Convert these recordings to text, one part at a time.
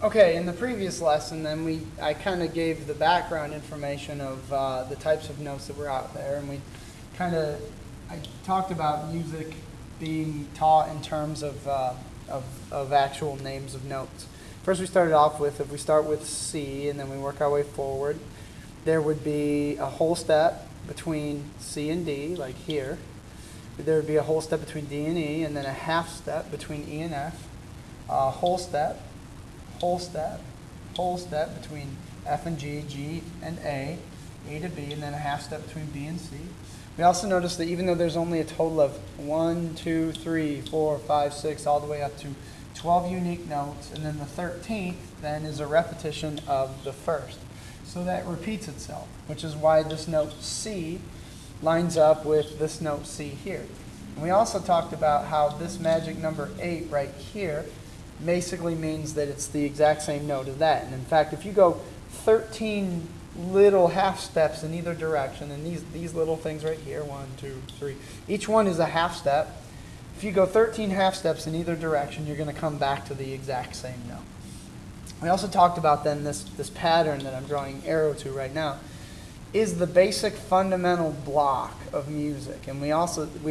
Okay, in the previous lesson, then I kind of gave the background information of the types of notes that were out there, and I talked about music being taught in terms of actual names of notes. First, we started off with, if we start with C and then we work our way forward, there would be a whole step between C and D, like here. There would be a whole step between D and E, and then a half step between E and F, a whole step between F and G, G and A to B, and then a half step between B and C. We also notice that even though there's only a total of 1, 2, 3, 4, 5, 6, all the way up to 12 unique notes, and then the 13th then is a repetition of the first. So that repeats itself, which is why this note C lines up with this note C here. And we also talked about how this magic number 8 right here basically means that it's the exact same note as that. And in fact, if you go 13 little half steps in either direction, and these little things right here, 1, 2, 3, each one is a half step. If you go 13 half steps in either direction, you're going to come back to the exact same note. We also talked about then this pattern that I'm drawing arrow to right now is the basic fundamental block of music. And we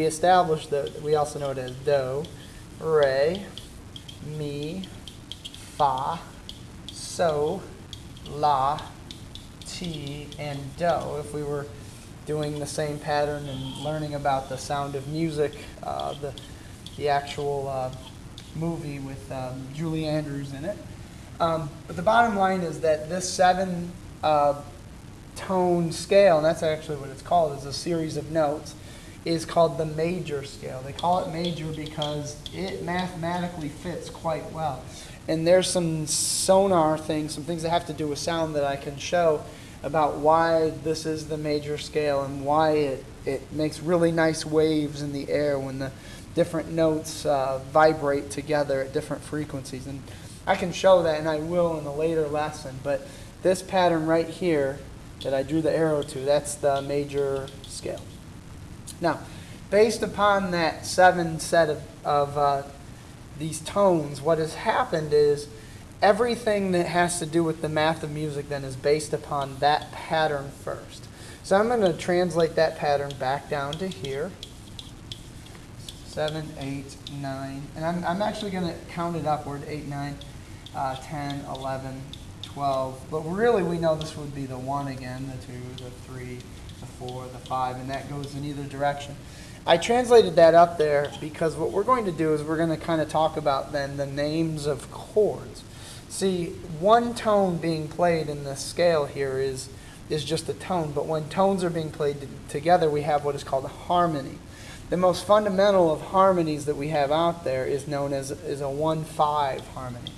established that we also know it as do, re, mi, fa, so, la, ti, and do. If we were doing the same pattern and learning about the Sound of Music, the actual movie with Julie Andrews in it. But the bottom line is that this 7-tone scale, and that's actually what it's called, is a series of notes, is called the major scale. They call it major because it mathematically fits quite well. And there's some sonar things, some things that have to do with sound that I can show about why this is the major scale and why it makes really nice waves in the air when the different notes vibrate together at different frequencies. And I can show that, and I will in a later lesson. But this pattern right here that I drew the arrow to, that's the major scale. Now, based upon that 7 set of these tones, what has happened is everything that has to do with the math of music then is based upon that pattern first. So I'm going to translate that pattern back down to here. 7, 8, 9. And I'm actually going to count it upward. 8, 9, 10, 11, 12. But really we know this would be the 1 again, the 2, the 3, the 4, the 5, and that goes in either direction. I translated that up there because what we're going to do is we're going to kind of talk about then the names of chords. See, one tone being played in the scale here is just a tone, but when tones are being played together, we have what is called a harmony. The most fundamental of harmonies that we have out there is known as a 1-5 harmony.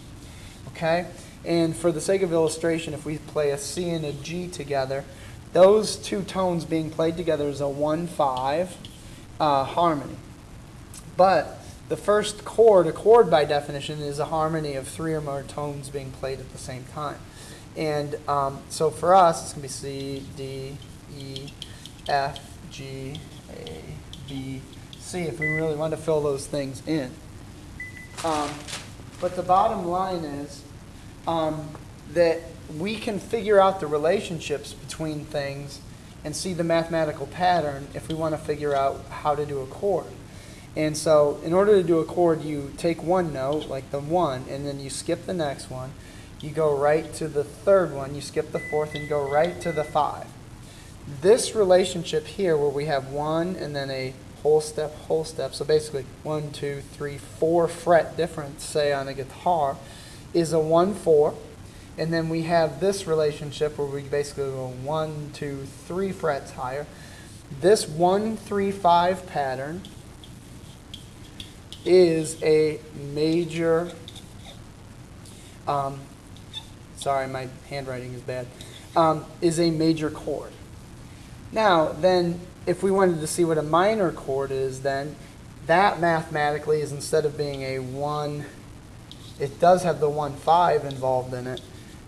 Okay? And for the sake of illustration, if we play a C and a G together, those two tones being played together is a 1-5 harmony. But the first chord, a chord by definition, is a harmony of 3 or more tones being played at the same time. And so for us, it's going to be C, D, E, F, G, A, B, C, if we really want to fill those things in. But the bottom line is that we can figure out the relationships between things and see the mathematical pattern if we want to figure out how to do a chord. And so in order to do a chord, you take one note, like the 1, and then you skip the next one. You go right to the third one, you skip the fourth, and go right to the 5. This relationship here, where we have 1 and then a whole step, so basically 1, 2, 3, 4 fret difference, say on a guitar, is a 1-4. And then we have this relationship where we basically go 1, 2, 3 frets higher. This 1-3-5 pattern is a major, sorry, my handwriting is bad, is a major chord. Now, then, if we wanted to see what a minor chord is, then that mathematically is, instead of being a 1, it does have the 1-5 involved in it,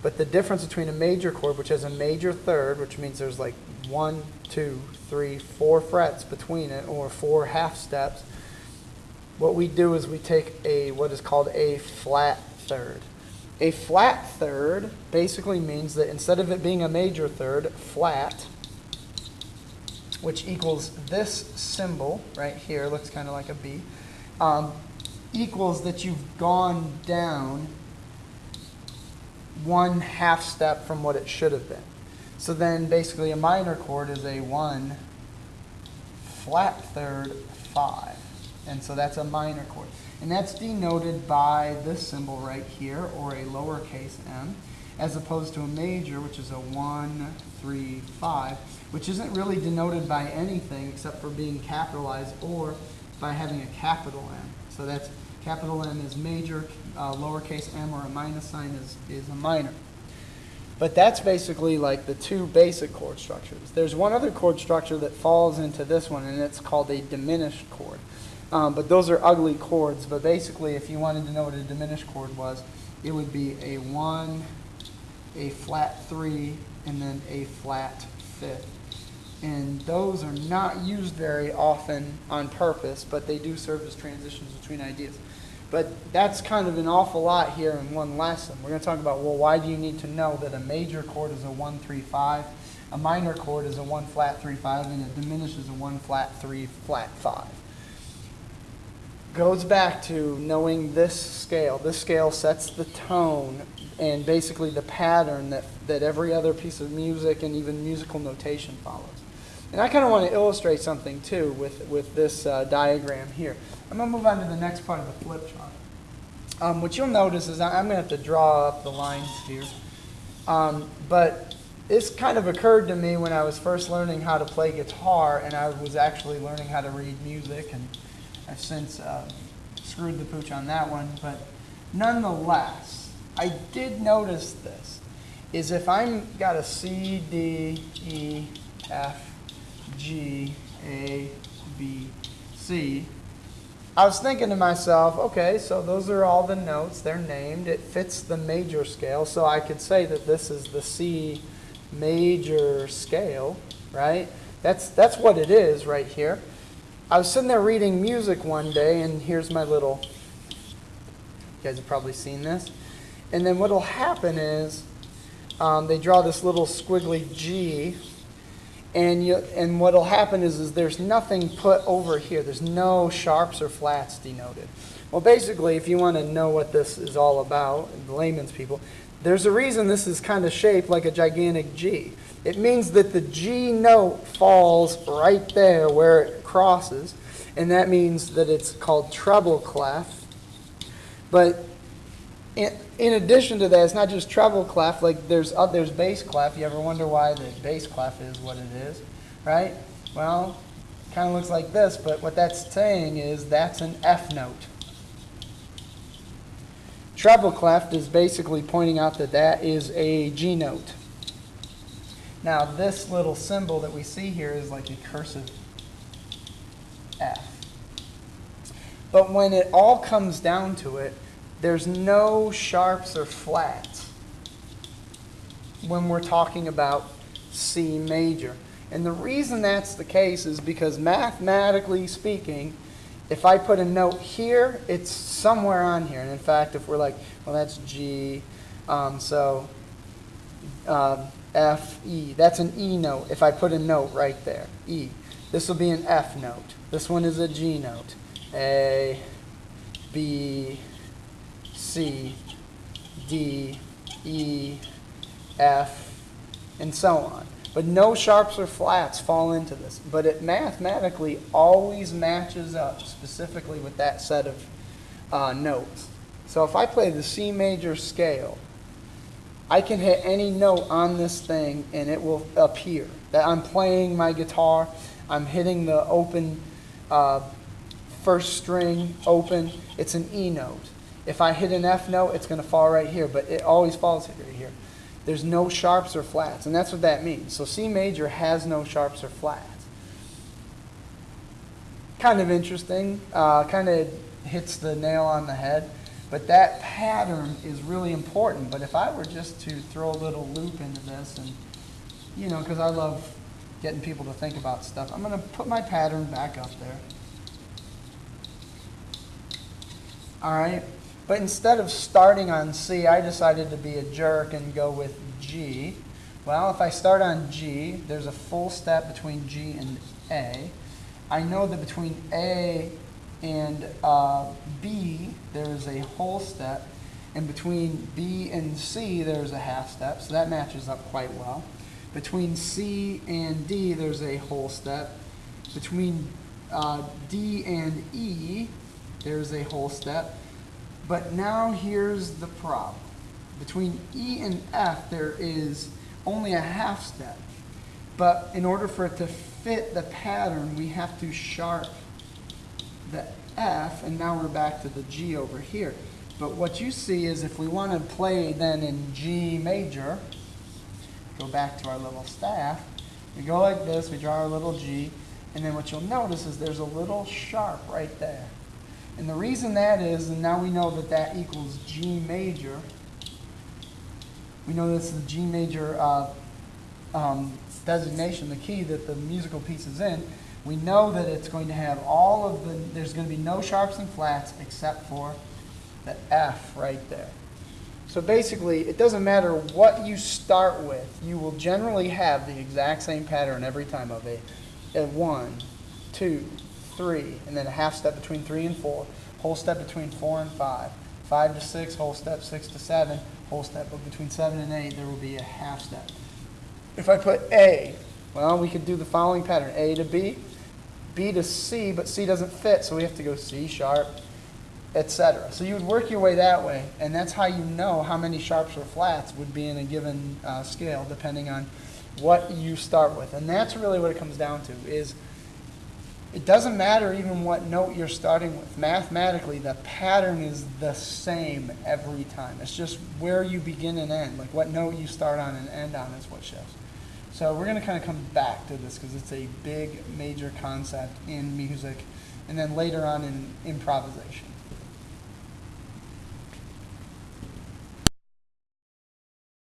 but the difference between a major chord, which has a major third, which means there's like 1, 2, 3, 4 frets between it, or 4 half steps, what we do is we take what is called a flat third. A flat third basically means that instead of it being a major third, flat, which equals this symbol right here, looks kind of like a B, equals that you've gone down 1/2 step from what it should have been. So then basically a minor chord is a 1 flat third 5. And so that's a minor chord. And that's denoted by this symbol right here, or a lowercase m, as opposed to a major, which is a 1, 3, 5, which isn't really denoted by anything except for being capitalized or by having a capital M. So that's capital M is major, lowercase m or a minus sign is a minor. But that's basically like the two basic chord structures. There's one other chord structure that falls into this one, and it's called a diminished chord. But those are ugly chords. But basically, if you wanted to know what a diminished chord was, it would be a 1, a flat 3, and then a flat 5th. And those are not used very often on purpose, but they do serve as transitions between ideas. But that's kind of an awful lot here in one lesson. We're going to talk about, well, why do you need to know that a major chord is a 1, 3, 5, a minor chord is a 1 flat 3, 5, and a diminished is a 1 flat 3, flat 5. Goes back to knowing this scale. This scale sets the tone and basically the pattern that every other piece of music and even musical notation follows. And I kind of want to illustrate something too with this diagram here. I'm going to move on to the next part of the flip chart. What you'll notice is I'm going to have to draw up the lines here. But this kind of occurred to me when I was first learning how to play guitar, and I was actually learning how to read music, and I've since screwed the pooch on that one. But nonetheless, I did notice this, is if I've got a C, D, E, F, G, A, B, C, I was thinking to myself, okay, so those are all the notes. They're named. It fits the major scale, so I could say that this is the C major scale, right? That's what it is right here. I was sitting there reading music one day, and here's my little, you guys have probably seen this. And then what will happen is they draw this little squiggly G, and what will happen is there's nothing put over here. There's no sharps or flats denoted. Well, basically, if you want to know what this is all about, the layman's people, there's a reason this is kind of shaped like a gigantic G. It means that the G note falls right there where it crosses, and that means that it's called treble clef. But in addition to that, it's not just treble clef. Like there's bass clef. You ever wonder why the bass clef is what it is, right? Well, it kind of looks like this, but what that's saying is that's an F note. Treble clef is basically pointing out that that is a G note. Now, this little symbol that we see here is like a cursive F. But when it all comes down to it, there's no sharps or flats when we're talking about C major. And the reason that's the case is because mathematically speaking, if I put a note here, it's somewhere on here. And in fact, if we're like, well, that's G, F, E. That's an E note if I put a note right there, E. This will be an F note. This one is a G note. A, B, C, D, E, F, and so on. But no sharps or flats fall into this. But it mathematically always matches up specifically with that set of notes. So if I play the C major scale, I can hit any note on this thing and it will appear. That I'm playing my guitar, I'm hitting the open first string open, it's an E note. If I hit an F note, it's going to fall right here, but it always falls right here. There's no sharps or flats, and that's what that means. So C major has no sharps or flats. Kind of interesting, kind of hits the nail on the head, but that pattern is really important. But if I were just to throw a little loop into this, and you know, because I love getting people to think about stuff, I'm going to put my pattern back up there. All right. But instead of starting on C, I decided to be a jerk and go with G. Well, if I start on G, there's a full step between G and A. I know that between A and B, there is a whole step. And between B and C, there's a half step. So that matches up quite well. Between C and D, there's a whole step. Between D and E, there's a whole step. But now here's the problem. Between E and F, there is only a half step. But in order for it to fit the pattern, we have to sharp the F, and now we're back to the G over here. But what you see is if we want to play then in G major, go back to our little staff, we go like this, we draw our little G, and then what you'll notice is there's a little sharp right there. And the reason that is, and now we know that that equals G major, we know this is the G major designation, the key that the musical piece is in. We know that it's going to have all of the, there's going to be no sharps and flats except for the F right there. So basically, it doesn't matter what you start with, you will generally have the exact same pattern every time of a 1, 2, 3, and then a half step between 3 and 4, whole step between 4 and 5, 5 to 6, whole step 6 to 7, whole step, but between 7 and 8 there will be a half step. If I put A, well, we could do the following pattern: A to B, B to C, but C doesn't fit, so we have to go C sharp, etc. So you would work your way that way, and that's how you know how many sharps or flats would be in a given scale, depending on what you start with. And that's really what it comes down to, is it doesn't matter even what note you're starting with. Mathematically, the pattern is the same every time. It's just where you begin and end, like what note you start on and end on is what shifts. So we're going to kind of come back to this because it's a big, major concept in music, and then later on in improvisation.